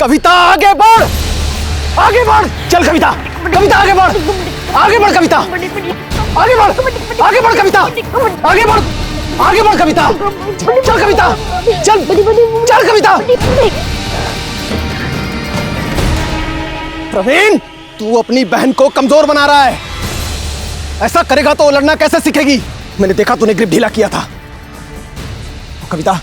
कविता आगे बढ़, आगे बढ़, चल कविता, कविता आगे बढ़, आगे बढ़ कविता, आगे बढ़, आगे बढ़ कविता, आगे बढ़, आगे बढ़ कविता, चल कविता, चल, चल कविता। प्रवीण, तू अपनी बहन को कमजोर बना रहा है। ऐसा करेगा तो लड़ना कैसे सीखेगी? मैंने देखा तूने ग्रिप ढीला किया था। कविता,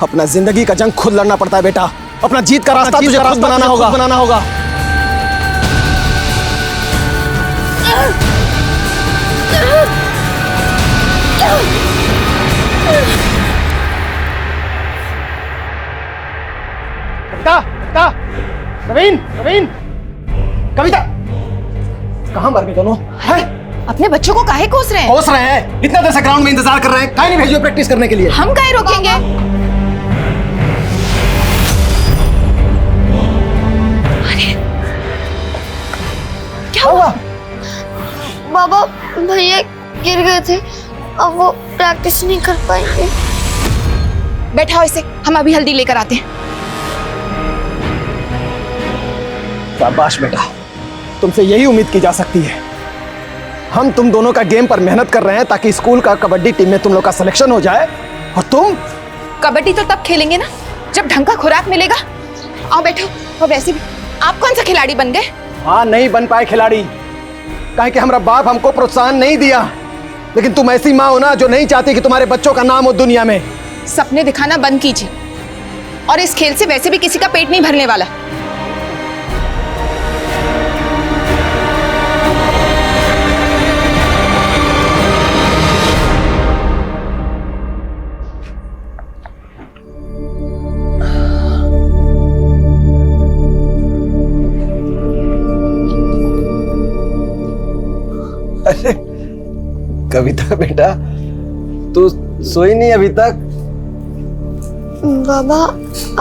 अपना जिंदगी का जंग खुद लड़ना पड़ता है बेटा। अपना जीत का रास्ता तुझे खुद बनाना होगा। कविता, कविता, प्रवीण, प्रवीण, कविता, कहाँ मर गए दोनों? हैं? अपने बच्चों को काहे कोस रहे हैं? कोस रहे हैं? इतना देर से ग्राउंड में इंतजार कर रहे हैं, काहे नहीं भेजिए प्रैक्टिस करने के लिए? हम काहे रोकेंगे? अरे क्या हुआ? बाबा, भैया गिर गए थे, अब वो प्रैक्टिस नहीं कर पाएंगे। बैठाओ इसे, हम अभी हल्दी लेकर आते हैं। शाबाश बेटा, तुमसे यही उम्मीद की जा सकती है। हम तुम दोनों का गेम पर मेहनत कर रहे हैं ताकि स्कूल का कबड्डी टीम में तुम लोग का सिलेक्शन हो जाए, और तुम कबड्डी तो तब खेलेंगे ना जब ढंग का खुराक मिलेगा। आओ बैठो। और वैसे भी आप कौन सा खिलाड़ी बन गए? हाँ, नहीं बन पाए खिलाड़ी, काहे कि हमारा बाप हमको प्रोत्साहन नहीं दिया। लेकिन तुम ऐसी माँ हो ना जो नहीं चाहती कि तुम्हारे बच्चों का नाम हो दुनिया में। सपने दिखाना बंद कीजिए, और इस खेल से वैसे भी किसी का पेट नहीं भरने वाला। अरे कविता बेटा, तू सोई नहीं अभी तक? बाबा,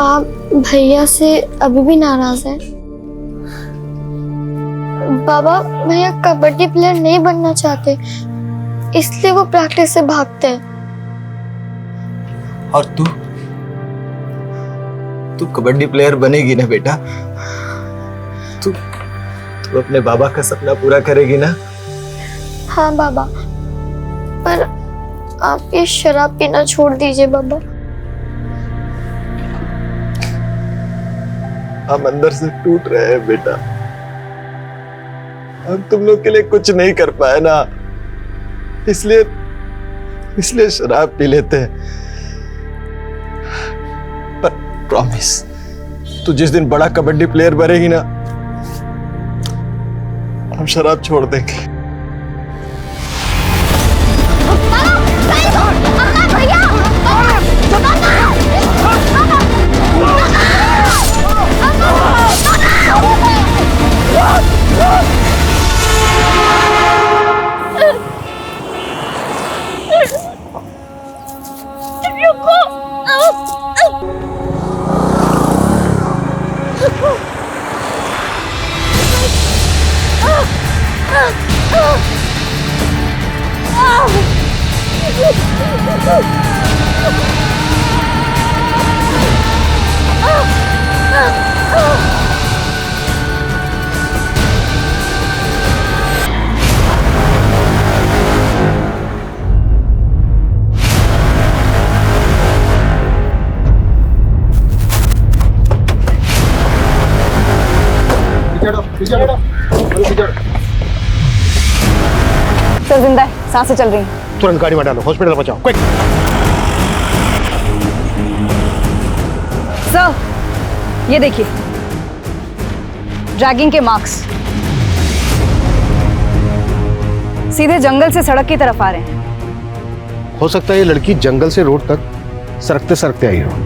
आप भैया से अभी भी नाराज हैं? बाबा, भैया कबड्डी प्लेयर नहीं बनना चाहते, इसलिए वो प्रैक्टिस से भागते हैं। और तू कबड्डी प्लेयर बनेगी ना बेटा? तू अपने बाबा का सपना पूरा करेगी ना? हाँ बाबा, पर आप ये शराब पीना छोड़ दीजिए बाबा। हम अंदर से टूट रहे हैं बेटा। हम तुम लोग के लिए कुछ नहीं कर पाए ना, इसलिए शराब पी लेते हैं। पर प्रॉमिस, तू जिस दिन बड़ा कबड्डी प्लेयर बनेगी ना, हम शराब छोड़ देंगे। सर जिंदा है, सांसें चल रही हैं। तुरंत गाड़ी में डालो, हॉस्पिटल पहुंचाओ, क्विक। सर ये देखिए, ड्रैगिंग के मार्क्स सीधे जंगल से सड़क की तरफ आ रहे हैं। हो सकता है ये लड़की जंगल से रोड तक सरकते सरकते आई हो।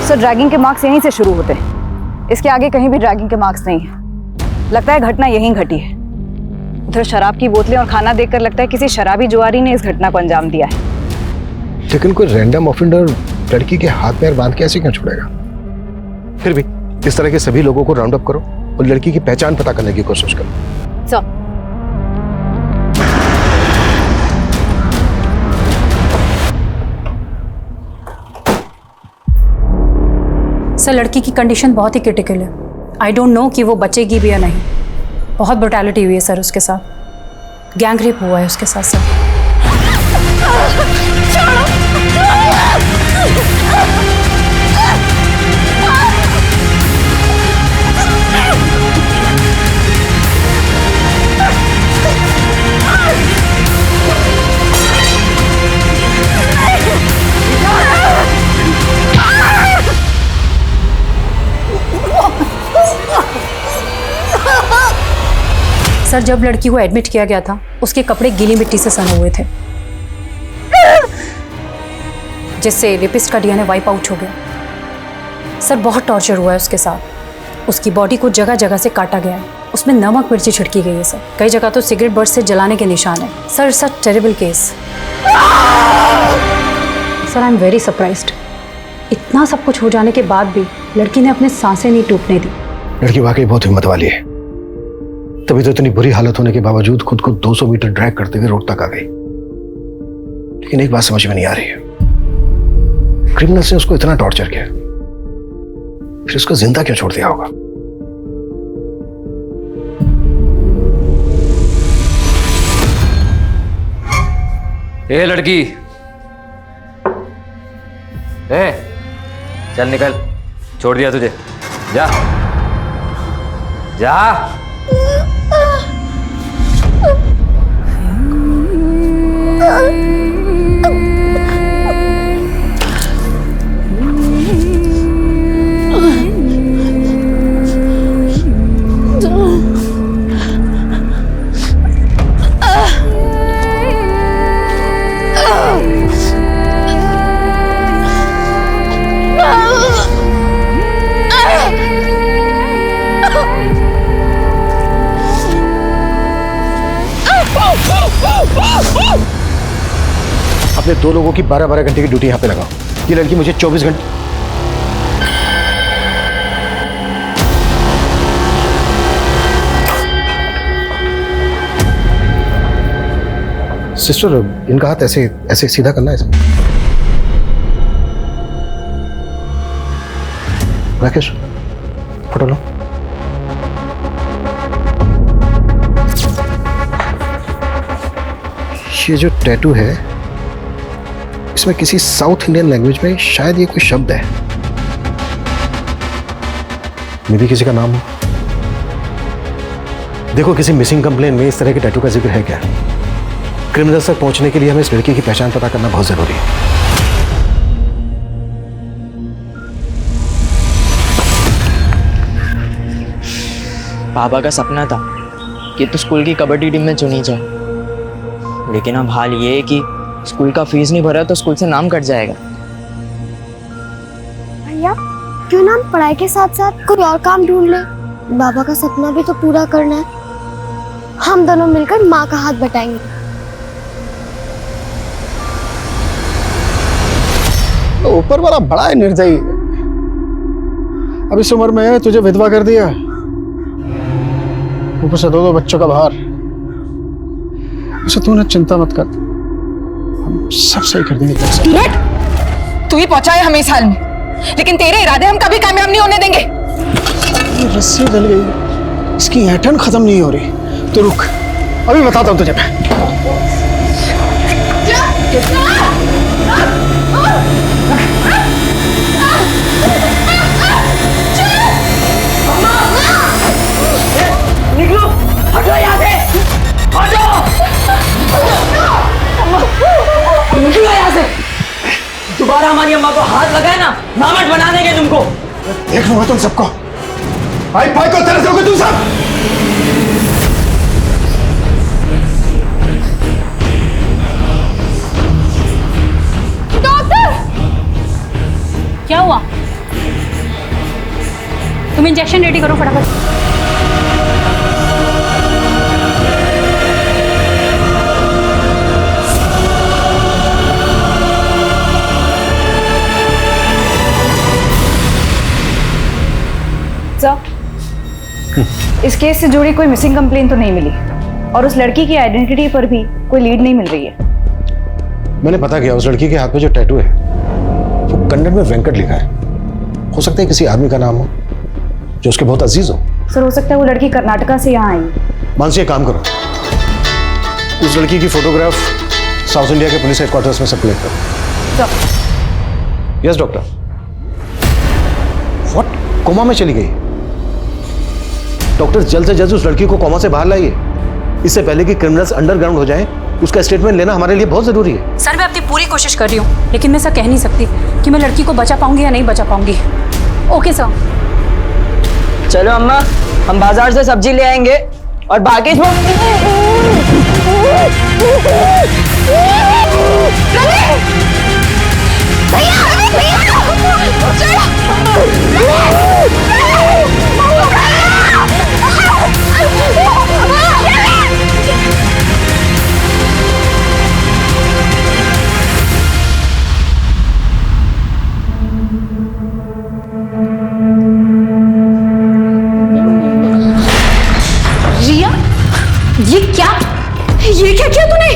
सर ड्रैगिंग के मार्क्स यहीं से शुरू होते हैं, इसके आगे कहीं भी ड्रैगिंग के मार्क्स नहीं है। लगता है घटना यहीं घटी है। उधर शराब की बोतलें और खाना देखकर लगता है किसी शराबी जुआरी ने इस घटना को अंजाम दिया है। लेकिन कोई रैंडम ऑफेंडर लड़की के हाथ पैर बांध के ऐसे क्यों छोड़ेगा? फिर भी इस तरह के सभी लोगों को राउंड अप करो और लड़की की पहचान पता करने की कोशिश करो। सर लड़की की कंडीशन बहुत ही क्रिटिकल है। आई डोंट नो कि वो बचेगी भी या नहीं। बहुत ब्रुटैलिटी हुई है सर उसके साथ। गैंग रेप हुआ है उसके साथ सर। सर जब लड़की को एडमिट किया गया था उसके कपड़े गीली मिट्टी से सने हुए थे, जिससे रेपिस्ट का डीएनए वाइप आउट हो गया। सर बहुत टॉर्चर हुआ है उसके साथ। उसकी बॉडी को जगह जगह से काटा गया है। उसमें नमक मिर्ची छिड़की गई है सर। कई जगह तो सिगरेट बर्ड से जलाने के निशान है। Sir it's a terrible case. Sir I am very surprised. इतना सब कुछ हो जाने के बाद भी लड़की ने अपने सांसें नहीं टूटने दी। लड़की वाकई बहुत हिम्मत वाली है, तभी तो इतनी बुरी हालत होने के बावजूद खुद को 200 मीटर ड्रैग करते हुए रोड तक आ गई। लेकिन एक बात समझ में नहीं आ रही है, क्रिमिनल्स ने उसको इतना टॉर्चर किया, फिर उसको जिंदा क्यों छोड़ दिया होगा? ए लड़की, ए चल निकल, छोड़ दिया तुझे, जा जा। अपने 2 लोगों की 12-12 घंटे की ड्यूटी यहां पे लगाओ। ये लड़की मुझे 24 घंटे। सिस्टर, इनका हाथ ऐसे ऐसे सीधा करना है। राकेश, फोटो लो। ये जो टैटू है, इसमें किसी साउथ इंडियन लैंग्वेज में शायद ये कोई शब्द है, मे भी किसी का नाम हो। देखो, किसी मिसिंग कंप्लेन में इस तरह के टैटू का जिक्र है क्या? क्रिमिनल्स तक पहुंचने के लिए हमें इस लड़की की पहचान पता करना बहुत जरूरी है। पापा का सपना था कि तो स्कूल की कबड्डी टीम में चुनी जाए, लेकिन अब हाल ये है कि स्कूल का फीस नहीं भरा तो स्कूल से नाम कट जाएगा। भैया क्यों ना हम पढ़ाई के साथ साथ कोई और काम ढूंढ ले। बाबा का सपना भी तो पूरा करना है। हम दोनों मिलकर माँ का हाथ बटाएंगे। तो ऊपर वाला बड़ा है निर्दयी। अब इस उम्र में तुझे विधवा कर दिया, ऊपर से 2 बच्चों का भार। तू ना चिंता मत कर, हम सब सही कर देंगे। तू ही पहुंचाया हमें इस हाल में, लेकिन तेरे इरादे हम कभी कामयाब नहीं होने देंगे। ये रस्सी डल गई, इसकी ऐंठन खत्म नहीं हो रही। तो रुक, अभी बताता हूं तुझे मैं। निकलो, हटो यहाँ से, हटो, निकलो यहाँ से। दोबारा हमारी अम्मा को हाथ लगाए ना, नामट बना देंगे तुमको। देख लूंगा तुम सबको, भाई भाई को तरस दोगे तुम सब। क्या हुआ? तुम इंजेक्शन रेडी करो फटाफट। इस केस से जुड़ी कोई मिसिंग कंप्लेन तो नहीं मिली और उस लड़की की आइडेंटिटी पर भी कोई लीड नहीं मिल रही है। मैंने पता किया, उस लड़की के हाथ में जो टैटू है वो कन्नड़ में वेंकट लिखा है। हो सकता है किसी आदमी का नाम हो जो उसके बहुत अजीज हो। सर हो सकता है वो लड़की कर्नाटका से यहाँ आई। मानसी एक काम करो, उस लड़की की फोटोग्राफ साउथ इंडिया के पुलिस हेडक्वार्टर्स में सर्कुलेट करो। Yes doctor. व्हाट? कोमा में चली गई? डॉक्टर जल्द से जल्द उस लड़की को कोमा से बाहर लाइए, इससे पहले कि क्रिमिनल्स अंडरग्राउंड हो जाएं। उसका स्टेटमेंट लेना हमारे लिए बहुत जरूरी है। सर मैं अपनी पूरी कोशिश कर रही हूँ, लेकिन मैं ऐसा कह नहीं सकती कि मैं लड़की को बचा पाऊंगी या नहीं बचा पाऊंगी। Okay sir. चलो अम्मा, हम बाजार से सब्जी ले आएंगे और बाकी ये क्या किया तूने?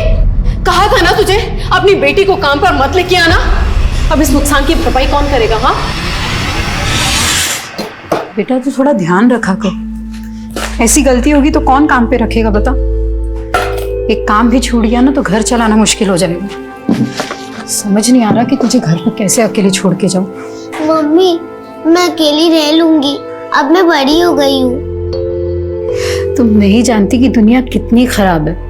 कहा था ना तुझे अपनी बेटी को काम पर मत लेके आना। अब इस नुकसान की भरपाई कौन करेगा? हाँ बेटा तू थोड़ा ध्यान रखा कर, ऐसी गलती होगी तो कौन काम पे रखेगा बता। एक काम भी छूट गया ना तो घर चलाना मुश्किल हो जाएगा। समझ नहीं आ रहा कि तुझे घर पर कैसे अकेले छोड़ के जाऊं। मम्मी मैं अकेली रह लूंगी, अब मैं बड़ी हो गई हूँ। तुम नहीं जानती कि दुनिया कितनी खराब है।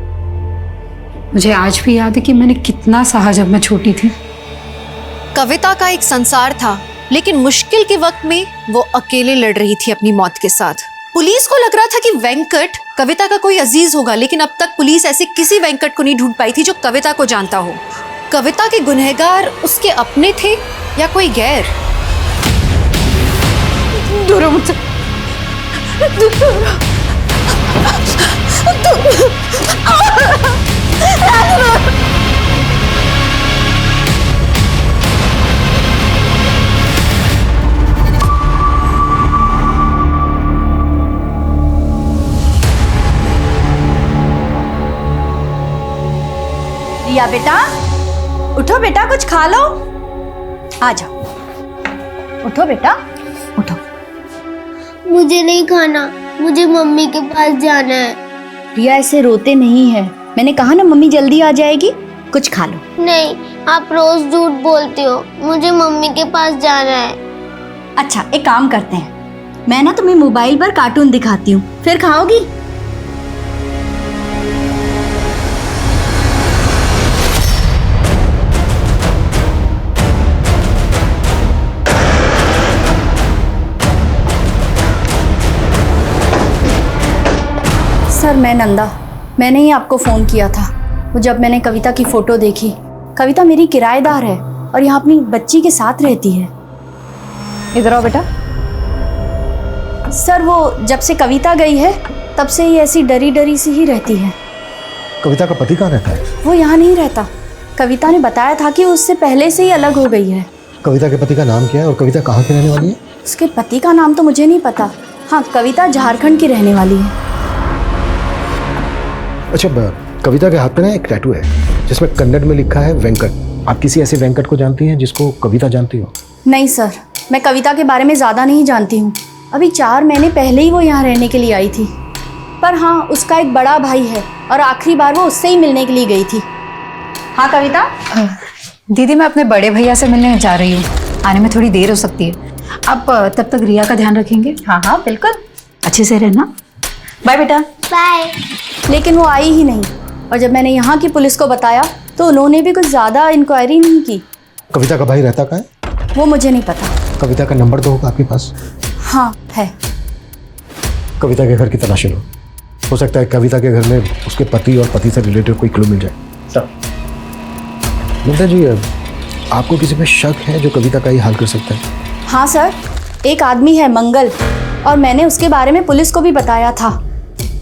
मुझे आज भी याद है कि मैंने कितना सहा जब मैं छोटी थी। कविता का एक संसार था, लेकिन मुश्किल के वक्त में वो अकेले लड़ रही थी अपनी मौत के साथ। पुलिस को लग रहा था कि वेंकट कविता का कोई अजीज होगा, लेकिन अब तक पुलिस ऐसे किसी वेंकट को नहीं ढूंढ पाई थी जो कविता को जानता हो। कविता के गुनहगार उसके अपने थे या कोई गैर? दूर हो मुझसे, रिया बेटा उठो, बेटा कुछ खा लो। आ जाओ, उठो बेटा उठो। मुझे नहीं खाना, मुझे मम्मी के पास जाना है। रिया ऐसे रोते नहीं है, मैंने कहा ना मम्मी जल्दी आ जाएगी, कुछ खा लो। नहीं, आप रोज झूठ बोलते हो, मुझे मम्मी के पास जाना है। अच्छा एक काम करते हैं, मैं ना तुम्हें मोबाइल पर कार्टून दिखाती हूँ, फिर खाओगी? सर मैं नंदा, मैंने ही आपको फ़ोन किया था। वो जब मैंने कविता की फ़ोटो देखी, कविता मेरी किराएदार है और यहाँ अपनी बच्ची के साथ रहती है। इधर आओ बेटा। सर वो जब से कविता गई है तब से ही ऐसी डरी डरी सी ही रहती है। कविता का पति कहाँ रहता है? वो यहाँ नहीं रहता। कविता ने बताया था कि उससे पहले से ही अलग हो गई है। कविता के पति का नाम क्या है और कविता कहाँ की रहने वाली है? उसके पति का नाम तो मुझे नहीं पता। हाँ कविता झारखंड की रहने वाली है। अच्छा, कविता के हाथ पे ना एक टैटू है जिसमें कन्नड़ में लिखा है वेंकट। आप किसी ऐसे वेंकट को जानती हैं जिसको कविता जानती हो? नहीं सर, मैं कविता के बारे में ज़्यादा नहीं जानती हूँ। अभी 4 महीने पहले ही वो यहाँ रहने के लिए आई थी। पर हाँ उसका एक बड़ा भाई है और आखिरी बार वो उससे ही मिलने के लिए गई थी। हाँ कविता? दीदी मैं अपने बड़े भैया से मिलने जा रही हूँ, आने में थोड़ी देर हो सकती है। आप तब तक रिया का ध्यान रखेंगे? हाँ हाँ बिल्कुल, अच्छे से रहना। बाय बेटा। बाय। लेकिन वो आई ही नहीं और जब मैंने यहाँ की पुलिस को बताया तो उन्होंने भी कुछ ज़्यादा इंक्वायरी नहीं की। कविता का भाई रहता कहाँ है? वो मुझे नहीं पता। कविता का नंबर तो होगा आपके पास? हाँ है। कविता के घर की तलाशी लो, हो सकता है कविता के घर में उसके पति और पति से रिलेटेड कोई क्लू मिल जाए। सर मित्रा जी, आपको किसी पे शक है जो कविता का ही हाल कर सकता है? हाँ सर, एक आदमी है मंगल, और मैंने उसके बारे में पुलिस को भी बताया था,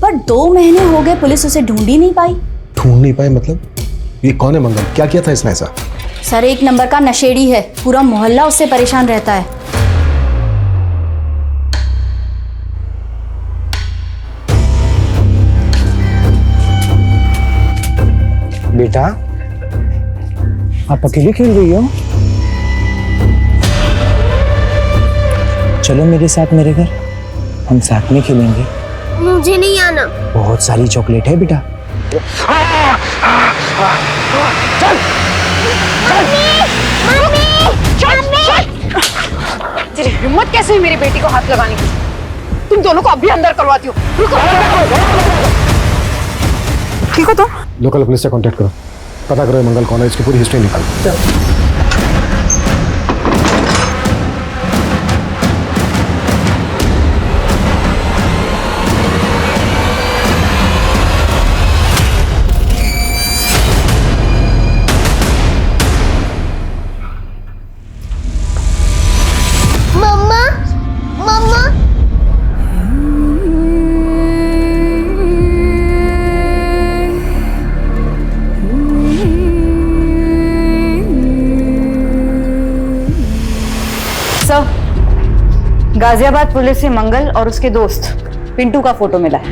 पर 2 महीने हो गए पुलिस उसे ढूंढ ही नहीं पाई। ढूंढ नहीं पाए मतलब? ये कौन है मंगल? क्या किया था इसने ऐसा? सर, 1 नंबर का नशेड़ी है, पूरा मोहल्ला उससे परेशान रहता है। बेटा, आप अकेले खेल रही हो? चलो मेरे साथ मेरे घर, हम साथ में खेलेंगे। मुझे नहीं आना। बहुत सारी चॉकलेट है बेटा। तेरी हिम्मत कैसे हुई मेरी बेटी को हाथ लगाने की? तुम दोनों को अभी अंदर करवाती हो। रुको। ठीक हो तुम? लोकल पुलिस से कांटेक्ट करो, पता करो ये मंगल कौन है, इसकी पूरी हिस्ट्री निकालो। मम्मा, मम्मा। सर, गाजियाबाद पुलिस से मंगल और उसके दोस्त पिंटू का फोटो मिला है।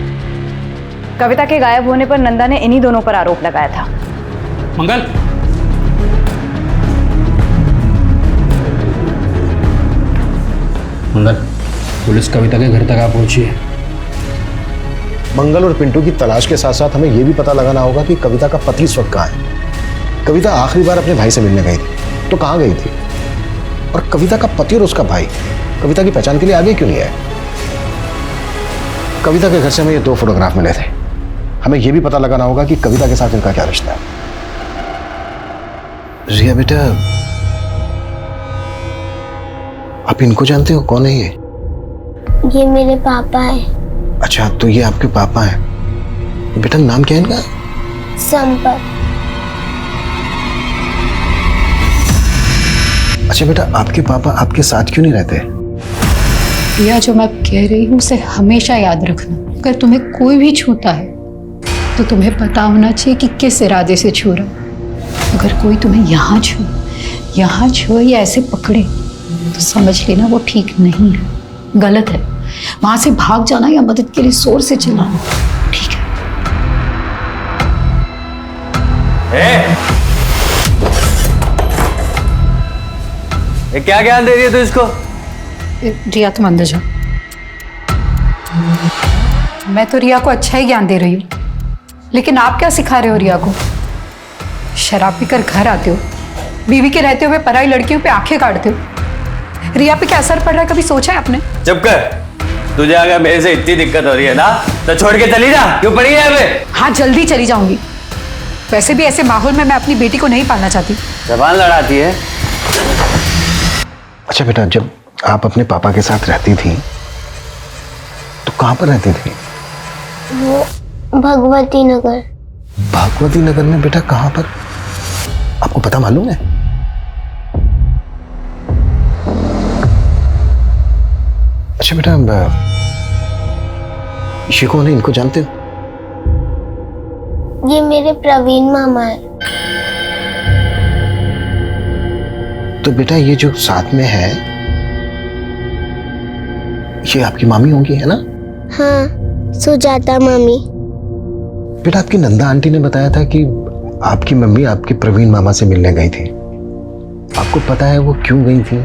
कविता के गायब होने पर नंदा ने इन्हीं दोनों पर आरोप लगाया था। मंगल, मंगल, पुलिस कविता के घर तक आ पहुंची है। मंगल और पिंटू की तलाश के साथ साथ हमें यह भी पता लगाना होगा कि कविता का पति इस वक्त कहाँ है। कविता आखिरी बार अपने भाई से मिलने गई थी तो कहाँ गई थी, और कविता का पति और उसका भाई कविता की पहचान के लिए आगे क्यों नहीं आए? कविता के घर से हमें ये 2 फोटोग्राफ मिले थे। हमें यह भी पता लगाना होगा कि कविता के साथ इनका क्या रिश्ता है। रिया बेटा, आप इनको जानते हो? कौन है ये? ये मेरे पापा है। अच्छा, तो ये आपके पापा हैं। बेटा नाम क्या है इनका? संपत। अच्छा बेटा, आपके पापा आपके साथ क्यों नहीं रहते? प्रिया, जो मैं कह रही हूँ उसे हमेशा याद रखना। अगर तुम्हें कोई भी छूता है तो तुम्हें पता होना चाहिए कि किस इरादे से छू रहा। अगर कोई तुम्हें यहाँ छू या ऐसे पकड़े तो समझ लेना वो ठीक नहीं है, गलत है। वहां से भाग जाना या मदद के लिए जोर से चिल्लाना ठीक है। ये क्या ज्ञान दे रही है तू इसको? रिया, तुम अंदर जाओ। मैं तो रिया को अच्छा ही ज्ञान दे रही हूँ, लेकिन आप क्या सिखा रहे हो रिया को? शराब पीकर घर आते हो, बीवी के रहते हुए पराई लड़कियों पे आंखें काटते हो। रिया पे क्या असर पड़ रहा है, कभी सोचा है आपने? चुप कर। तुझे अगर मेरे से इतनी दिक्कत हो रही है ना तो छोड़ के चली जा। क्यों पड़ी है यहाँ पे? हाँ, जल्दी चली जाऊंगी। वैसे भी ऐसे माहौल में मैं अपनी बेटी को नहीं पालना चाहती। जबान लड़ाती है। अच्छा बेटा, जब आप अपने पापा के साथ रहती थी तो कहाँ पर रहती थी? वो भगवती नगर। भगवती नगर में बेटा कहाँ पर? आपको पता मालूम है? अच्छा बेटा, ये कौन है? इनको जानते हो? ये मेरे प्रवीण मामा है। तो बेटा ये जो साथ में है ये आपकी मामी होंगी, है ना? हाँ, सुजाता मामी। बेटा आपकी नंदा आंटी ने बताया था कि आपकी मम्मी आपके प्रवीण मामा से मिलने गई थी। आपको पता है वो क्यों गई थी,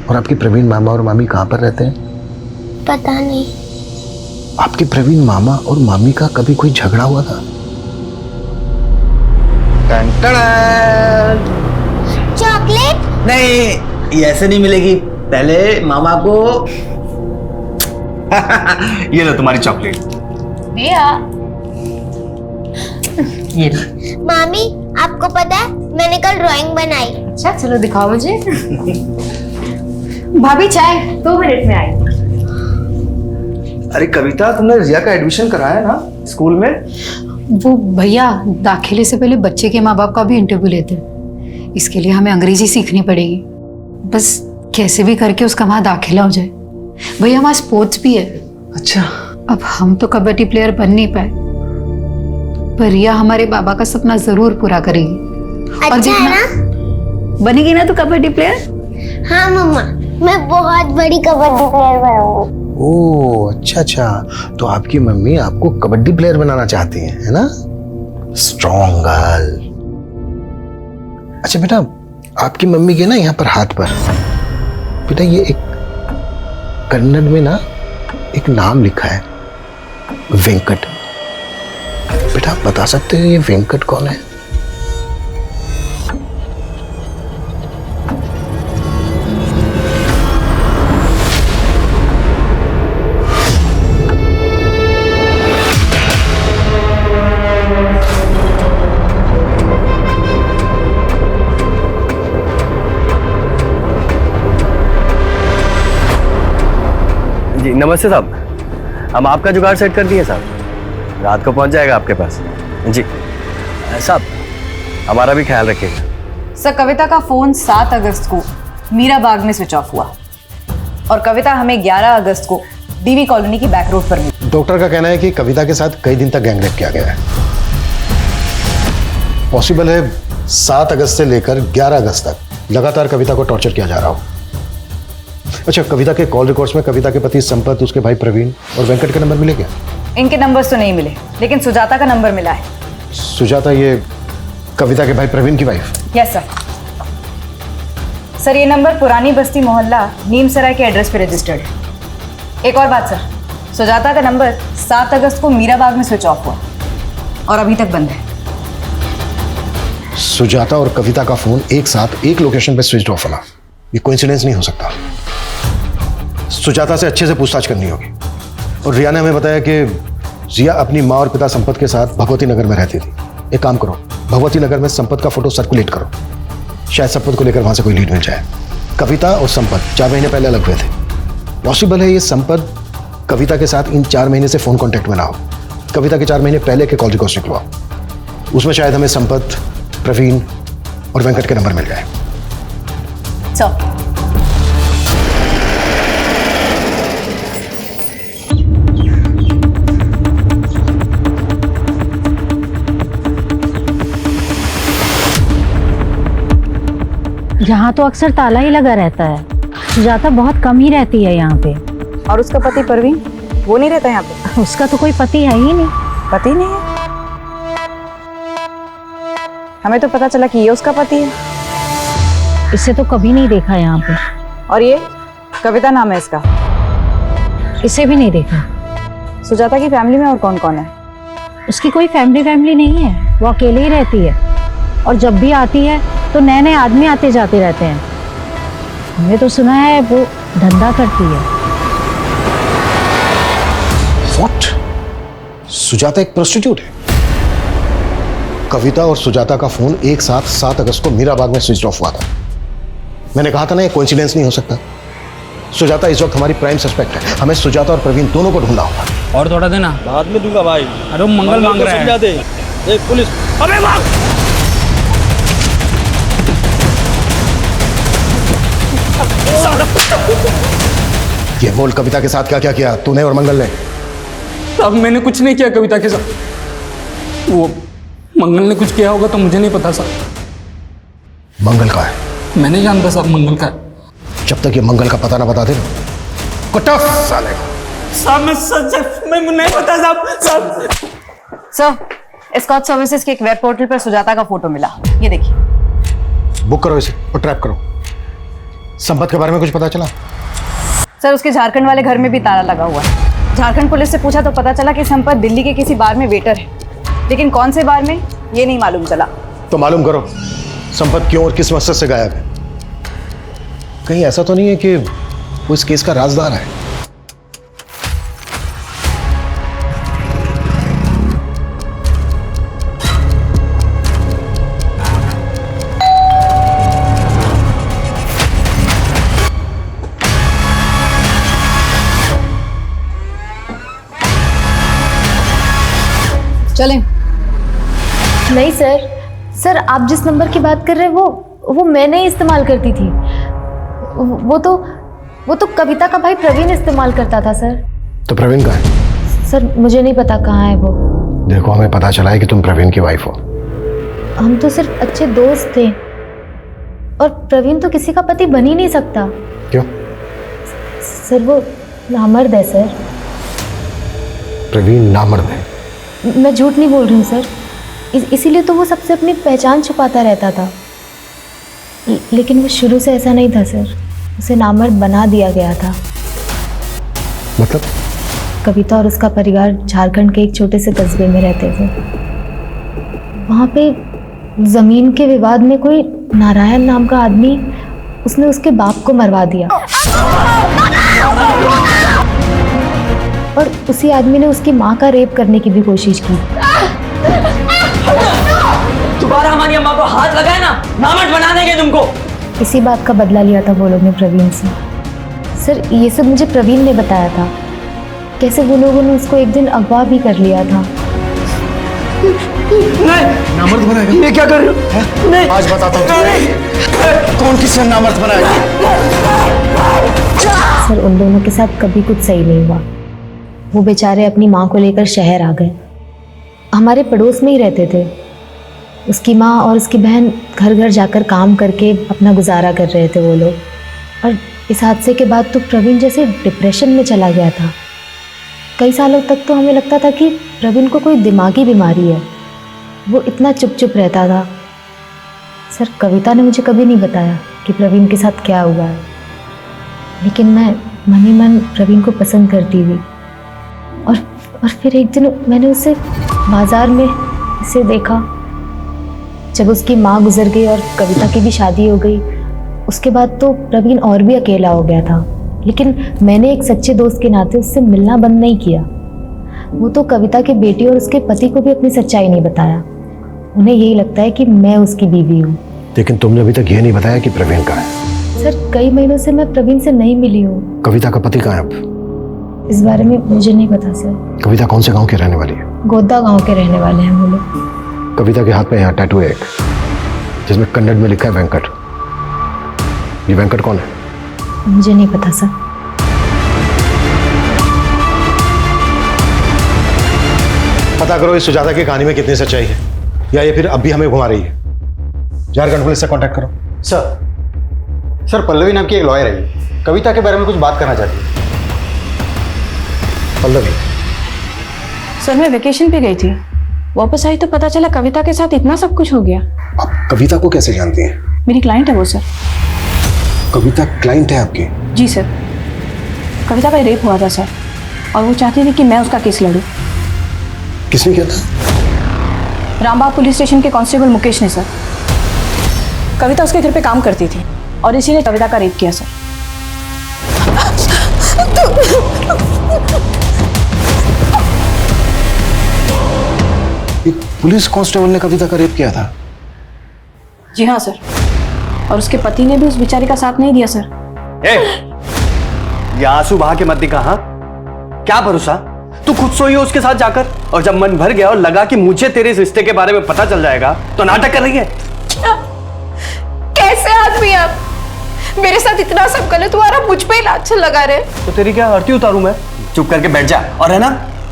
और आपके प्रवीण मामा और मामी कहाँ पर रहते हैं? पता नहीं। आपके प्रवीण मामा और मामी का कभी कोई झगड़ा हुआ था? चॉकलेट? नहीं, ये ऐसे नहीं मिलेगी। पहले मामा को ये लो तुम्हारी चॉकलेट। ये मामी, आपको पता है मैंने कल ड्राइंग बनाई। अच्छा, चलो दिखाओ मुझे। भाभी चाय 2 मिनट में आई। अरे कविता, तुमने रिया का एडमिशन कराया ना स्कूल में? वो भैया दाखिले से पहले बच्चे के माँ बाप का भी इंटरव्यू लेते हैं। इसके लिए हमें अंग्रेजी सीखनी पड़ेगी। बस कैसे भी करके उसका वहाँ दाखिला हो जाए। भैया हमारा स्पोर्ट्स भी है। अच्छा। अब हम तो कबड्डी प्लेयर बन नहीं पाए, पर रिया हमारे बाबा का सपना जरूर पूरा करेगी। और अच्छा है ना? बनेगी ना तू कबड्डी प्लेयर? हाँ मम्मा, मैं बहुत बड़ी कबड्डी प्लेयर बनूंगी। ओह अच्छा, तो आपकी मम्मी आपको कबड्डी प्लेयर बनाना चाहती हैं, है ना? Strong girl. अच्छा बेटा, आपकी मम्मी के ना यहाँ पर हाथ पर बेटा ये एक कन्नड़ में ना एक नाम लिखा है, वेंकट। बेटा आप बता सकते हो ये वेंकट कौन है? जी नमस्ते साहब, हम आपका जुगाड़ सेट कर दिए साहब, रात को पहुंच जाएगा आपके पास। जी साहब, हमारा भी ख्याल रखिएगा। सर कविता का फोन 7 अगस्त को मीरा बाग में स्विच ऑफ हुआ और कविता हमें 11 अगस्त को डीवी कॉलोनी की बैक रोड पर मिली। डॉक्टर का कहना है कि कविता के साथ कई दिन तक गैंगरेप किया गया है। पॉसिबल है 7 अगस्त से लेकर 11 अगस्त तक लगातार कविता को टॉर्चर किया जा रहा हो। अच्छा, कविता के कॉल रिकॉर्ड्स में कविता के पति संपत, उसके भाई प्रवीण और वेंकट के नंबर मिले क्या? इनके नंबर्स तो नहीं मिले, लेकिन सुजाता का नंबर मिला है। सुजाता ये कविता के भाई प्रवीण की वाइफ? Yes sir. सर ये नंबर पुरानी बस्ती मोहल्ला नीमसराय के एड्रेस पे रजिस्टर्ड है। एक और बात सर, सुजाता का नंबर 7 अगस्त को मीरा बाग में स्विच ऑफ हुआ और अभी तक बंद है। सुजाता और कविता का फोन एक साथ एक लोकेशन पे स्विच ऑफ होना, ये कोइंसिडेंस नहीं हो सकता। सुजाता से अच्छे से पूछताछ करनी होगी। और रिया ने हमें बताया कि रिया अपनी माँ और पिता संपत के साथ भगवती नगर में रहती थी। एक काम करो, भगवती नगर में संपत का फोटो सर्कुलेट करो, शायद संपत को लेकर वहां से कोई लीड मिल जाए। कविता और संपत 4 महीने पहले अलग हुए थे। पॉसिबल है ये संपत कविता के साथ इन 4 महीने से फोन कांटेक्ट में ना हो। कविता के 4 महीने पहले के कॉल रिकॉर्ड्स निकलवाओ, उसमें शायद हमें संपत, प्रवीण और वेंकट के नंबर मिल जाए। सर यहाँ तो अक्सर ताला ही लगा रहता है, सुजाता बहुत कम ही रहती है यहाँ पे। और उसका पति प्रवीण, वो नहीं रहता यहाँ पे? उसका तो कोई पति है ही नहीं। पति नहीं है? हमें तो पता चला कि ये उसका पति है। इसे तो कभी नहीं देखा यहाँ पे। और ये कविता नाम है इसका? इसे भी नहीं देखा। सुजाता की फैमिली में और कौन कौन है? उसकी कोई फैमिली नहीं है, वो अकेले ही रहती है। और जब भी आती है तो नए नए आदमी आते जाते रहते हैं। हमने तो सुना है वो धंधा करती है। What? सुजाता एक प्रोस्टिट्यूट है? कविता और सुजाता का फोन एक साथ 7 अगस्त को मीरा बाग में स्विच ऑफ हुआ था। मैंने कहा था ना, ये कोइंसिडेंस नहीं हो सकता। सुजाता इस वक्त हमारी प्राइम सस्पेक्ट है। हमें सुजाता और प्रवीण दोनों को ढूंढना होगा। और थोड़ा देना, बाद में दूंगा भाई। अरे मंगल मांग रहा है। समझा दे। देख पुलिस, अबे भाग। ये बोल, कविता के साथ क्या क्या किया तूने और मंगल ने? अब मैंने कुछ नहीं किया कविता के साथ। वो मंगल ने कुछ किया होगा तो मुझे नहीं पता साहब। मंगल का है? मैं नहीं जानता साहब मंगल का है। जब तक ये मंगल का पता ना बता दे कुटफ साले। साहब मैं नहीं पता साहब। सर स्कॉच सर्विसेज के एक वेब पोर्टल पर सुजाता का फोटो मिला, ये देखिए। बुक करो इसे और ट्रैप करो। संपत के बारे में कुछ पता चला? सर उसके झारखंड वाले घर में भी ताला लगा हुआ है। झारखंड पुलिस से पूछा तो पता चला कि संपत दिल्ली के किसी बार में वेटर है, लेकिन कौन से बार में ये नहीं मालूम चला। तो मालूम करो संपत क्यों और किस मकसद से गायब है। कहीं ऐसा तो नहीं है कि वो इस केस का राजदार है? चलें। नहीं सर, आप जिस नंबर की बात कर रहे हैं वो मैं नहीं इस्तेमाल करती थी। वो तो कविता का भाई प्रवीण इस्तेमाल करता था सर। तो प्रवीण कहाँ है? सर मुझे नहीं पता कहाँ है वो। देखो, हमें पता चला है कि तुम प्रवीण की वाइफ हो। हम तो सिर्फ अच्छे दोस्त थे, और प्रवीण तो किसी का पति बन ही नहीं सकता। क्यों? सर वो नामर्द है सर। प्रवीण नामर्द है? मैं झूठ नहीं बोल रही हूँ सर, इसीलिए तो वो सबसे अपनी पहचान छुपाता रहता था। लेकिन वो शुरू से ऐसा नहीं था सर, उसे नामर्द बना दिया गया था। मतलब? कविता और उसका परिवार झारखंड के एक छोटे से कस्बे में रहते थे। वहाँ पे जमीन के विवाद में कोई नारायण नाम का आदमी, उसने उसके बाप को मरवा दिया, और उसी आदमी ने उसकी माँ का रेप करने की भी कोशिश की। दोबारा हमारी अम्मा को हाथ लगाए ना, नामर्द बना देंगे तुमको। इसी बात का बदला लिया था वो लोग ने प्रवीण से। सर ये सब मुझे प्रवीण ने बताया था, कैसे वो लोगों ने उसको एक दिन अगवा भी कर लिया था। नामर्द बनाएगा? ये क्या कर रहे हो? नहीं। आज बताता हूँ कौन किसे नामर्द बनाएगा। सर उन दोनों के साथ कभी कुछ सही नहीं हुआ। वो बेचारे अपनी माँ को लेकर शहर आ गए। हमारे पड़ोस में ही रहते थे। उसकी माँ और उसकी बहन घर घर जाकर काम करके अपना गुजारा कर रहे थे वो लोग। और इस हादसे के बाद तो प्रवीण जैसे डिप्रेशन में चला गया था। कई सालों तक तो हमें लगता था कि प्रवीण को कोई दिमागी बीमारी है। वो इतना चुप चुप रहता था। सर कविता ने मुझे कभी नहीं बताया कि प्रवीण के साथ क्या हुआ है, लेकिन मैं मन ही मन प्रवीण को पसंद करती थी। और फिर एक दिन मैंने उसे बाजार में इसे देखा। जब उसकी माँ गुजर गई और कविता की भी शादी हो गई, उसके बाद तो प्रवीण और भी अकेला हो गया था। लेकिन मैंने एक सच्चे दोस्त के नाते उससे मिलना बंद नहीं किया। वो तो कविता के बेटी और उसके पति को भी अपनी सच्चाई नहीं बताया। उन्हें यही लगता है कि मैं उसकी बीवी हूँ। लेकिन तुमने अभी तक ये नहीं बताया कि प्रवीण कहाँ है। सर कई महीनों से मैं प्रवीण से नहीं मिली हूँ। कविता का पति कहाँ है अब? इस बारे में मुझे नहीं पता सर। कविता कौन से गांव की रहने वाली है? गोदा गांव के रहने वाले हैं वो लोग। कविता के हाथ में यहाँ टैटू है एक, जिसमें कन्नड़ में लिखा है वेंकट। ये वेंकट कौन है? मुझे नहीं पता सर। पता करो इस सुजाता की कहानी में कितनी सच्चाई है, या ये फिर अब भी हमें घुमा रही है। झारखंड पुलिस से कांटेक्ट करो। सर पल्लवी नाम की एक लॉयर है, कविता के बारे में कुछ बात करना चाहती है। पल्लवी? सर मैं वेकेशन पे गई थी, वापस आई तो पता चला कविता के साथ इतना सब कुछ हो गया। आप कविता को कैसे जानती हैं? मेरी क्लाइंट है वो सर। कविता क्लाइंट है आपकी? जी सर। कविता का रेप हुआ था सर, और वो चाहती थी कि मैं उसका केस लड़ूं। किसने किया था? रामबाग पुलिस स्टेशन के कांस्टेबल मुकेश ने सर। कविता उसके घर पे काम करती थी और इसी ने कविता का रेप किया सर। एक पुलिस कांस्टेबल ने कविता का रेप किया था? जी हाँ सर, और उसके पति ने भी उस बेचारी का साथ नहीं दिया सर। ये आंसू बहा के मत दिखा। हाँ, क्या भरोसा तू खुद सोई हो उसके साथ जाकर, और जब मन भर गया और लगा कि मुझे तेरे इस रिश्ते के बारे में पता चल जाएगा तो नाटक कर रही है। कैसे आदमी आप, मेरे साथ इतना सब गलत हुआ और मुझ पे ही लांछन लगा रहे। तो तेरी क्या आरती उतारूं मैं? चुप करके बैठ जा। और है ना,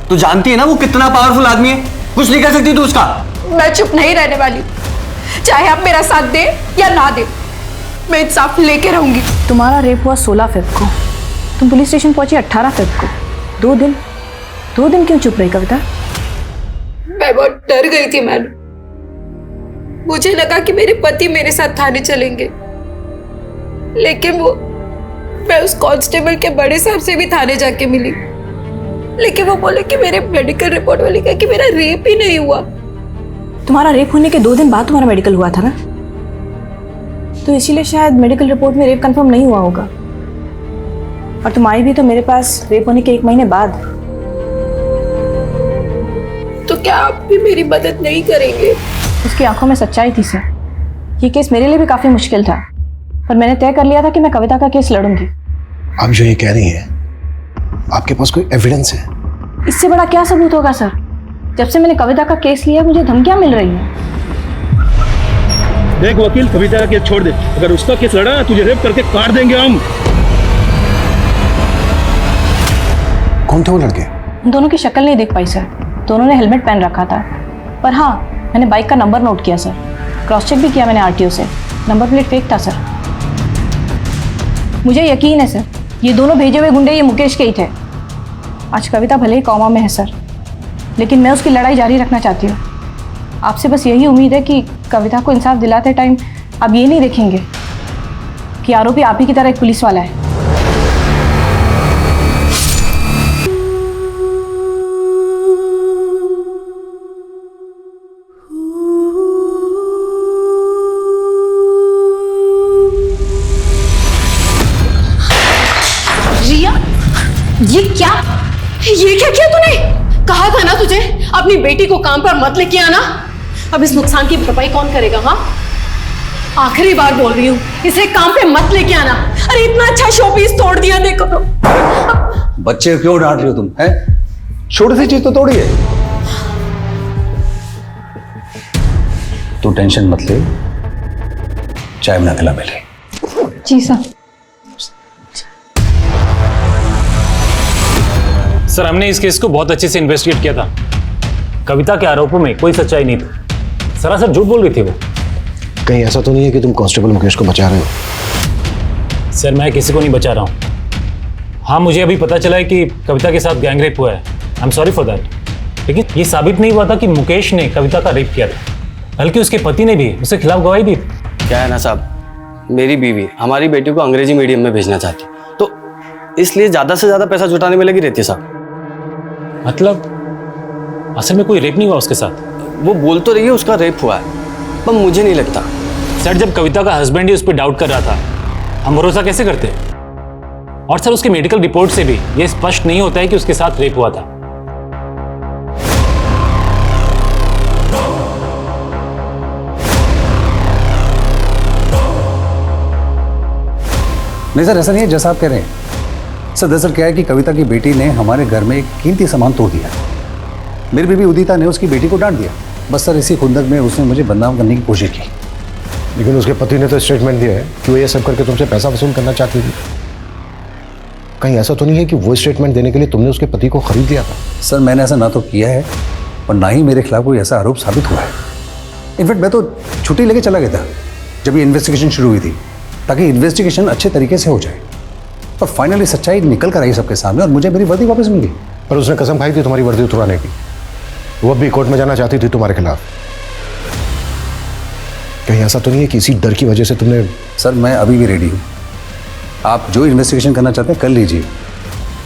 तू जानती है ना वो कितना पावरफुल आदमी है, कुछ नहीं कर सकती तू उसका। मैं चुप नहीं रहने वाली, चाहे आप मेरा साथ दे या ना दे, मैं इंसाफ लेके रहूंगी। तुम्हारा रेप हुआ 16 फ़रवरी को, तुम पुलिस स्टेशन पहुंची 18 फ़रवरी को। 2 दिन क्यों चुप रही कविता? मैं बहुत डर गई थी मैडम। मुझे लगा कि मेरे पति मेरे साथ थाने चलेंगे, लेकिन मैं उस कांस्टेबल के बड़े साहब से भी थाने जाके मिली, लेकिन वो बोले कि मेरे मेडिकल रिपोर्ट में लिखा कि मेरा रेप ही नहीं हुआ। तुम्हारा रेप होने के 2 दिन बाद तुम्हारा मेडिकल हुआ था ना, तो इसीलिए शायद मेडिकल रिपोर्ट में रेप कंफर्म नहीं हुआ होगा। और तुम आई भी तो मेरे पास रेप होने के 1 महीने बाद। तो क्या आप भी मेरी मदद नहीं करेंगे? उसकी आंखों में सच्चाई थी सर। ये केस मेरे लिए भी काफी मुश्किल था, पर मैंने तय कर लिया था कि मैं कविता का केस लड़ूंगी। आप जो ये कह रही हैं, आपके पास कोई एविडेंस है? इससे बड़ा क्या सबूत होगा सर? जब से मैंने कविता का केस लिया मुझे धमकियां मिल रही हैं। देख वकील, कविता का केस छोड़ दे, अगर उसका केस लड़ा तुझे रेप करके काट देंगे हम। कौन थे वो लड़के? दोनों की शक्ल नहीं देख पाई सर, दोनों ने हेलमेट पहन रखा था। पर हाँ, मैंने बाइक का नंबर नोट किया सर, क्रॉस चेक भी किया मैंने आरटीओ से, नंबर प्लेट फेक था सर। मुझे यकीन है सर, ये दोनों भेजे हुए गुंडे ये मुकेश के ही थे। आज कविता भले ही कॉमा में है सर, लेकिन मैं उसकी लड़ाई जारी रखना चाहती हूँ। आपसे बस यही उम्मीद है कि कविता को इंसाफ दिलाते टाइम आप ये नहीं देखेंगे कि आरोपी आप ही की तरह एक पुलिस वाला है। रिया, ये क्या किया तूने? कहा था ना तुझे अपनी बेटी को काम पर मत लेके आना। अब इस नुकसान की भरपाई कौन करेगा? हाँ, आखिरी बार बोल रही हूँ, इसे काम पे मत लेके आना। अरे इतना अच्छा शोपीस तोड़ दिया, देखो तो। बच्चे को क्यों डांट रही हो तुम? है छोटी सी चीज तो तोड़ी है। तू टेंशन मत ले, चाय बना के ला मेरे। जी सर। सर, हमने इस केस को बहुत अच्छे से इन्वेस्टिगेट किया था। कविता के आरोपों में कोई सच्चाई नहीं थी, सरासर झूठ बोल रही थी वो। कहीं ऐसा तो नहीं है कि तुम कांस्टेबल मुकेश को बचा रहे हो? सर, मैं किसी को नहीं बचा रहा हूँ। हाँ, मुझे अभी पता चला है कि कविता के साथ गैंग रेप हुआ है। I am sorry for that. लेकिन ये साबित नहीं हुआ था कि मुकेश ने कविता का रेप किया था, बल्कि उसके पति ने भी उसके खिलाफ गवाही दी। क्या है ना साहब, मेरी बीवी हमारी बेटी को अंग्रेजी मीडियम में भेजना चाहती, तो इसलिए ज्यादा से ज्यादा पैसा जुटाने में लगी रहती है साहब। मतलब असल में कोई रेप नहीं हुआ उसके साथ? वो बोल तो रही है उसका रेप हुआ है, पर मुझे नहीं लगता। सर, जब कविता का हस्बैंड ही उस पर डाउट कर रहा था, हम भरोसा कैसे करते? और सर, उसके मेडिकल रिपोर्ट से भी यह स्पष्ट नहीं होता है कि उसके साथ रेप हुआ था। नहीं सर, ऐसा नहीं है जैसा आप कह रहे हैं। सर, दरअसल क्या है कि कविता की बेटी ने हमारे घर में एक कीमती सामान तोड़ दिया। मेरी बीवी उदिता ने उसकी बेटी को डांट दिया। बस सर, इसी खुंदक में उसने मुझे बदनाम करने की कोशिश की। लेकिन उसके पति ने तो स्टेटमेंट दिया है कि वो ये सब करके तुमसे पैसा वसूल करना चाहती थी। कहीं ऐसा तो नहीं है कि वो स्टेटमेंट देने के लिए तुमने उसके पति को खरीद लिया था? सर, मैंने ऐसा ना तो किया है और ना ही मेरे खिलाफ कोई ऐसा आरोप साबित हुआ है। इनफैक्ट मैं तो छुट्टी लेके चला गया था जब ये इन्वेस्टिगेशन शुरू हुई थी, ताकि इन्वेस्टिगेशन अच्छे तरीके से हो जाए। और फाइनली सच्चाई निकल कर आई सबके सामने और मुझे मेरी वर्दी वापस मिल गई। पर उसने कसम खाई थी तुम्हारी वर्दी उतरवाने की। वो भी कोर्ट में जाना चाहती थी तुम्हारे खिलाफ। कहीं ऐसा तो नहीं है कि इसी डर की वजह से तुमने? सर, मैं अभी भी रेडी हूँ। आप जो इन्वेस्टिगेशन करना चाहते हैं कर लीजिए,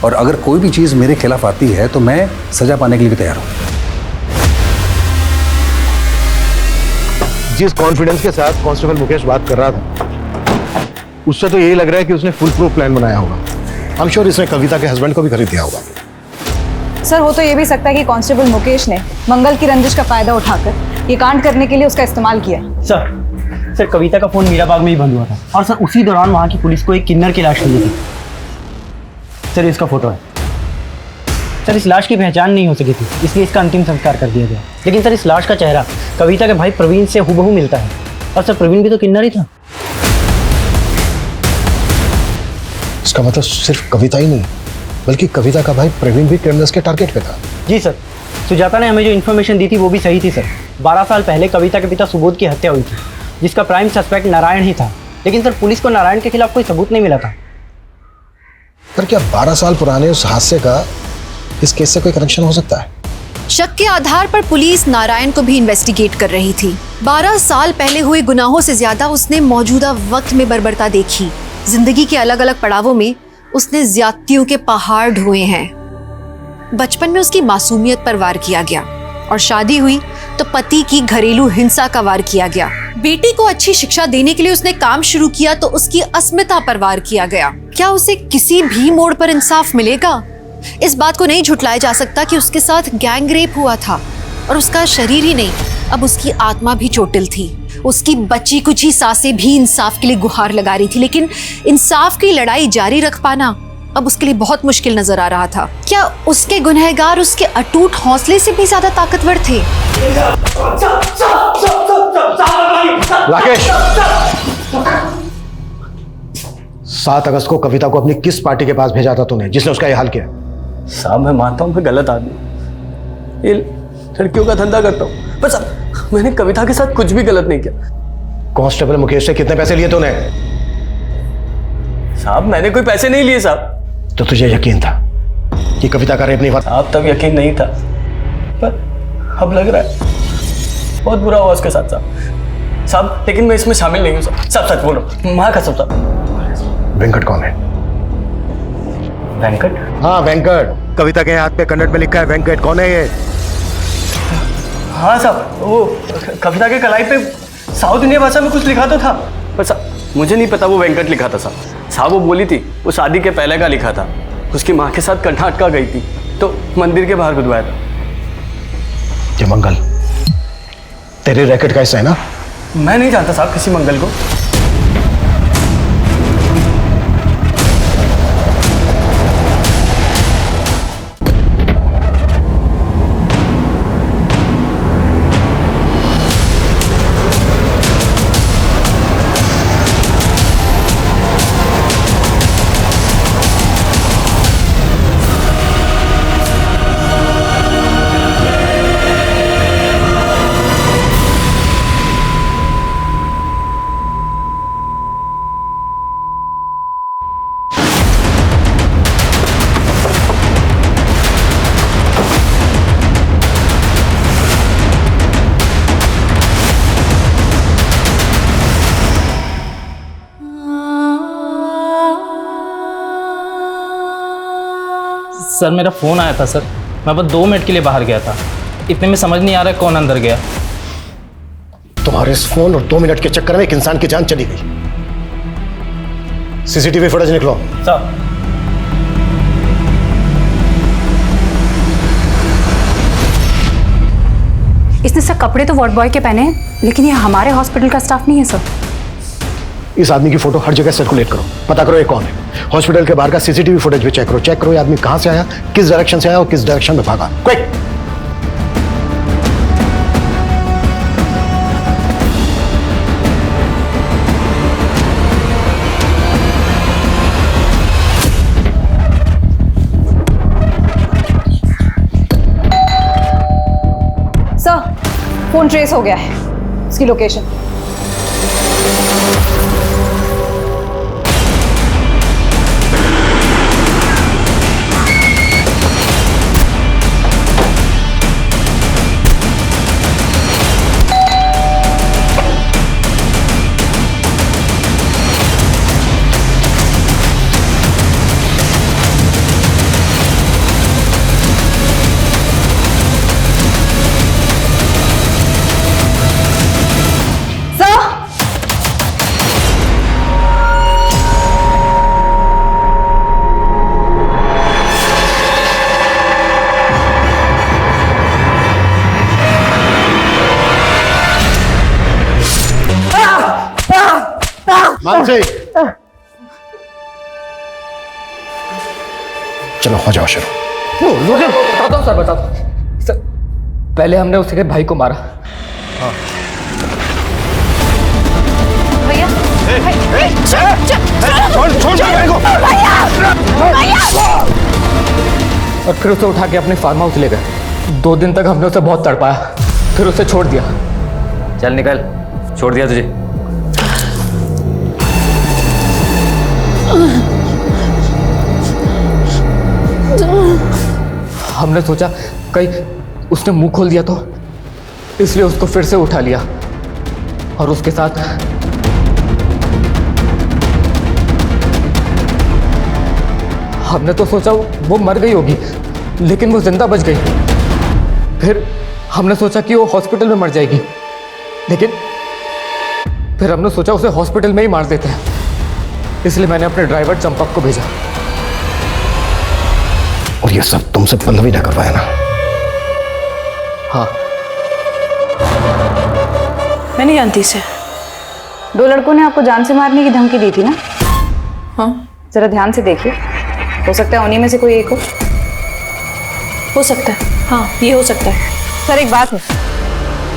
और अगर कोई भी चीज़ मेरे खिलाफ आती है तो मैं सजा पाने के लिए भी तैयार हूँ। जिस कॉन्फिडेंस के साथ कांस्टेबल मुकेश बात कर रहा था, उससे तो यही लग रहा है कि उसने फुल प्रूफ प्लान बनाया होगा। आई एम श्योर इसने कविता के हस्बैंड को भी खरीद दिया होगा। सर, हो तो ये भी सकता है कि कांस्टेबल मुकेश ने मंगल की रंजिश का फायदा उठाकर ये कांड करने के लिए उसका इस्तेमाल किया। सर, कविता का फोन मीराबाग में ही बंद हुआ था और सर उसी दौरान वहाँ की पुलिस को एक किन्नर की लाश मिली थी। सर, इसका फोटो है। सर, इस लाश की पहचान नहीं हो सकी थी, इसलिए इसका अंतिम संस्कार कर दिया गया। लेकिन सर, इस लाश का चेहरा कविता के भाई प्रवीण से हूबहू मिलता है, और सर प्रवीण भी तो किन्नर ही था। इसका मतलब सिर्फ कविता ही नहीं, बल्कि कविता का भाई प्रवीण भी क्रिमिनल्स के टारगेट पे था। जी सर, सुजाता ने हमें जो इन्फॉर्मेशन दी थी वो भी सही थी सर। 12 साल पहले कविता के पिता सुबोध की हत्या हुई थी, जिसका प्राइम सस्पेक्ट नारायण ही था। लेकिन सर, पुलिस को नारायण के खिलाफ कोई सबूत नहीं मिला था। पर क्या 12 साल पुराने उस हादसे का इस केस से कोई कनेक्शन हो सकता है? शक के आधार पर पुलिस नारायण को भी इन्वेस्टिगेट कर रही थी। 12 साल पहले हुए गुनाहों से ज्यादा उसने मौजूदा वक्त में बर्बरता देखी। जिंदगी के अलग अलग पड़ावों में उसने ज्यादतियों के पहाड़ ढोए हैं। बचपन में उसकी मासूमियत पर वार किया गया और शादी हुई तो पति की घरेलू हिंसा का वार किया गया। बेटी को अच्छी शिक्षा देने के लिए उसने काम शुरू किया तो उसकी अस्मिता पर वार किया गया। क्या उसे किसी भी मोड़ पर इंसाफ मिलेगा? इस बात को नहीं झुटलाया जा सकता कि उसके साथ गैंग रेप हुआ था और उसका शरीर ही नहीं, अब उसकी आत्मा भी चोटिल थी। उसकी बची कुछ ही सांसें भी इंसाफ के लिए गुहार लगा रही थी, लेकिन इंसाफ की लड़ाई जारी रख पाना अब उसके लिए बहुत मुश्किल नजर आ रहा था। क्या उसके गुनहगार उसके अटूट हौसले से भी ज्यादा ताकतवर थे? राकेश, 7 अगस्त को कविता को अपनी किस पार्टी के पास भेजा था तूने जिसने उसका यह हाल किया? साहब मैं मानता हूँ मैं गलत आदमी हूँ। ये लड़कियों का धंधा करता हूँ, पर साहब मैंने कविता के साथ कुछ भी गलत नहीं किया। कांस्टेबल मुकेश से कितने पैसे लिए तूने? साहब मैंने कोई पैसे नहीं लिए साहब। तो तुझे यकीन था कि कविता का रेप नहीं हुआ? साहब तब यकीन नहीं था, पर अब लग रहा है बहुत बुरा हुआ उसके साथ साहब। साहब लेकिन मैं इसमें शामिल नहीं हूँ साहब, सब सच बोल रहा हूँ, माँ कसम साहब। वेंकट कौन है? वेंकट? हाँ वेंकट, कविता के हाथ पे कन्नड़ में लिखा है वेंकट। कौन है ये? हाँ साहब, वो कविता के कलाई पे साउथ इंडिया भाषा में कुछ लिखा तो था, पर साहब मुझे नहीं पता वो वेंकट लिखा था साहब। साहब वो बोली थी वो शादी के पहले का लिखा था, उसकी माँ के साथ कर्नाटका गई थी तो मंदिर के बाहर गुदवाया था। ये मंगल तेरे रैकेट का हिस्सा है ना? मैं नहीं जानता साहब किसी मंगल को। सर मेरा फ़ोन आया था सर, मैं बस 2 मिनट के लिए बाहर गया था, इतने में समझ नहीं आ रहा है कौन अंदर गया। तुम्हारे इस फोन और 2 मिनट के चक्कर में एक इंसान की जान चली गई। सीसीटीवी फुटेज निकलो। सर इसने सर कपड़े तो वार्ड बॉय के पहने हैं, लेकिन ये हमारे हॉस्पिटल का स्टाफ नहीं है सर। इस आदमी की फोटो हर जगह सर्कुलेट करो, पता करो ये कौन है। हॉस्पिटल के बाहर का सीसीटीवी फुटेज भी चेक करो ये आदमी कहां से आया, किस डायरेक्शन से आया और किस डायरेक्शन में भागा। क्विक! सर फोन ट्रेस हो गया है, इसकी लोकेशन। मानसी चलो हो जाओ शुरू। बताता हूँ सर, बताता हूँ सर। पहले हमने उसके भाई को मारा। हाँ। भैया और फिर उसे उठा के अपने फार्म हाउस ले गए। 2 दिन तक हमने उसे बहुत तड़पाया, फिर उसे छोड़ दिया। चल निकल, छोड़ दिया तुझे। हमने सोचा कहीं उसने मुंह खोल दिया तो, इसलिए उसको फिर से उठा लिया और उसके साथ हमने तो सोचा वो मर गई होगी, लेकिन वो जिंदा बच गई। फिर हमने सोचा कि वो हॉस्पिटल में मर जाएगी, लेकिन फिर हमने सोचा उसे हॉस्पिटल में ही मार देते हैं, इसलिए मैंने अपने ड्राइवर चंपक को भेजा। और ये सब तुमसे पल्लवी ने करवाया ना? हाँ। मैं नहीं जानती इसे। 2 लड़कों ने आपको जान से मारने की धमकी दी थी ना? हाँ। जरा ध्यान से देखिए, हो सकता है उन्हीं में से कोई एक हो सकता है। हाँ ये हो सकता है। सर एक बात है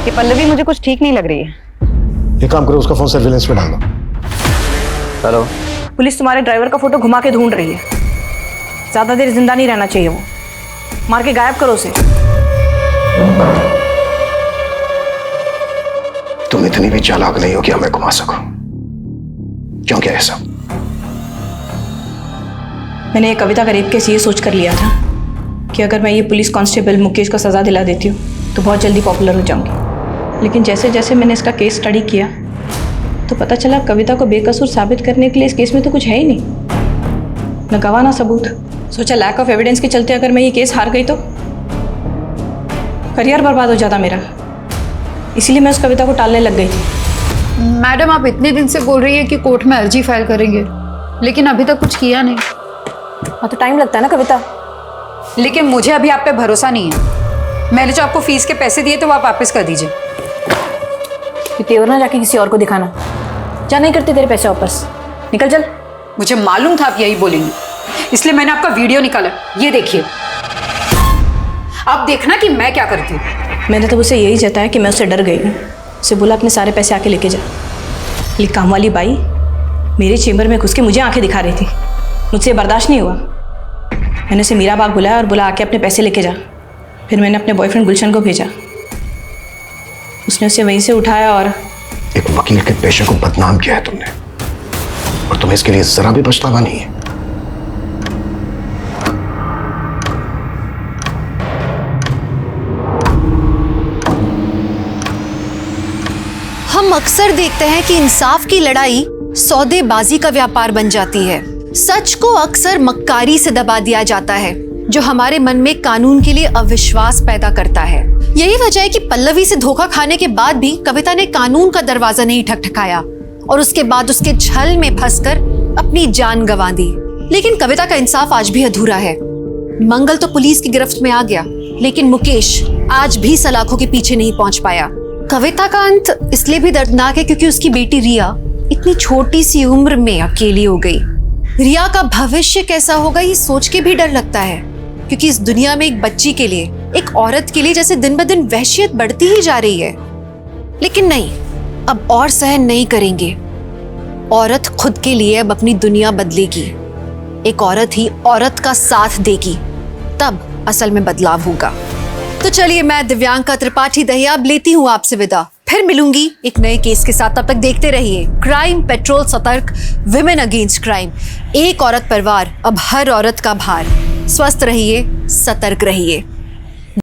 कि पल्लवी मुझे कुछ ठीक नहीं लग रही है। एक काम करो, उसका फोन सर्विलेंस पे डाल दो। हेलो। पुलिस तुम्हारे ड्राइवर का फोटो घुमा के ढूंढ रही है, ज्यादा देर जिंदा नहीं रहना चाहिए वो। मार के गायब करो उसे। तुम इतनी भी चालाक नहीं हो कि हमें घुमा सको। क्यों क्या ऐसा? मैंने ये कविता का रेप केस ये सोच कर लिया था कि अगर मैं ये पुलिस कांस्टेबल मुकेश को सज़ा दिला देती हूँ तो बहुत जल्दी पॉपुलर हो जाऊंगी। लेकिन जैसे जैसे मैंने इसका केस स्टडी किया तो पता चला कविता को बेकसूर साबित करने के लिए इस केस में तो कुछ है ही नहीं, न गवाह ना सबूत। सोचा लैक ऑफ एविडेंस के चलते अगर मैं ये केस हार गई तो करियर बर्बाद हो जाता मेरा। इसीलिए मैं उस कविता को टालने लग गई थी। मैडम, आप इतने दिन से बोल रही है कि कोर्ट में अर्जी फाइल करेंगे, लेकिन अभी तक कुछ किया नहीं। हाँ तो टाइम लगता है ना कविता। लेकिन मुझे अभी आप पे भरोसा नहीं है। मैंने जो आपको फीस के पैसे दिए थे वो आप वापस कर दीजिए। तेवर ना जाके किसी और को दिखाना, जा नहीं करते तेरे पैसे वापस, निकल चल। मुझे मालूम था आप यही बोलेंगे, इसलिए मैंने आपका वीडियो निकाला, ये देखिए। आप देखना कि मैं क्या करती हूँ। मैंने तो उसे यही जताया कि मैं उससे डर गई हूँ। उसे बोला अपने सारे पैसे आके लेके जा। लेकिन काम वाली बाई मेरे चेम्बर में घुस के मुझे आंखें दिखा रही थी। मुझसे बर्दाश्त नहीं हुआ। मैंने उसे मीरा बाग बुलाया और बोला आके अपने पैसे लेके जा। फिर मैंने अपने बॉयफ्रेंड गुलशन को भेजा। उसने उसे वहीं से उठाया और एक वकील के पेशे को बदनाम किया है तुमने, और तुम्हें इसके लिए जरा भी पछतावा नहीं है। हम अक्सर देखते हैं कि इंसाफ की लड़ाई सौदेबाजी का व्यापार बन जाती है। सच को अक्सर मक्कारी से दबा दिया जाता है, जो हमारे मन में कानून के लिए अविश्वास पैदा करता है। यही वजह है कि पल्लवी से धोखा खाने के बाद भी कविता ने कानून का दरवाजा नहीं ठकठकाया और उसके बाद उसके छल में फंसकर अपनी जान गंवा दी। लेकिन कविता का इंसाफ आज भी अधूरा है। मंगल तो पुलिस की गिरफ्त में आ गया, लेकिन मुकेश आज भी सलाखों के पीछे नहीं पहुंच पाया। कविता का अंत इसलिए भी दर्दनाक है क्योंकि उसकी बेटी रिया इतनी छोटी सी उम्र में अकेली हो गई। रिया का भविष्य कैसा होगा ये सोच के भी डर लगता है, क्योंकि इस दुनिया में एक बच्ची के लिए, एक औरत के लिए जैसे दिन ब दिन वहशियत बढ़ती ही जा रही है। लेकिन नहीं, अब और सहन नहीं करेंगे। औरत खुद के लिए अब अपनी दुनिया बदलेगी। एक औरत ही औरत का साथ देगी, तब असल में बदलाव होगा। तो चलिए, मैं दिव्यांका त्रिपाठी दहिया अब लेती हूँ आपसे विदा। फिर मिलूंगी एक नए केस के साथ। तब तक देखते रहिए क्राइम पेट्रोल सतर्क, विमेन अगेंस्ट क्राइम। एक औरत पर वार, अब हर औरत का भार। स्वस्थ रहिए, सतर्क रहिए।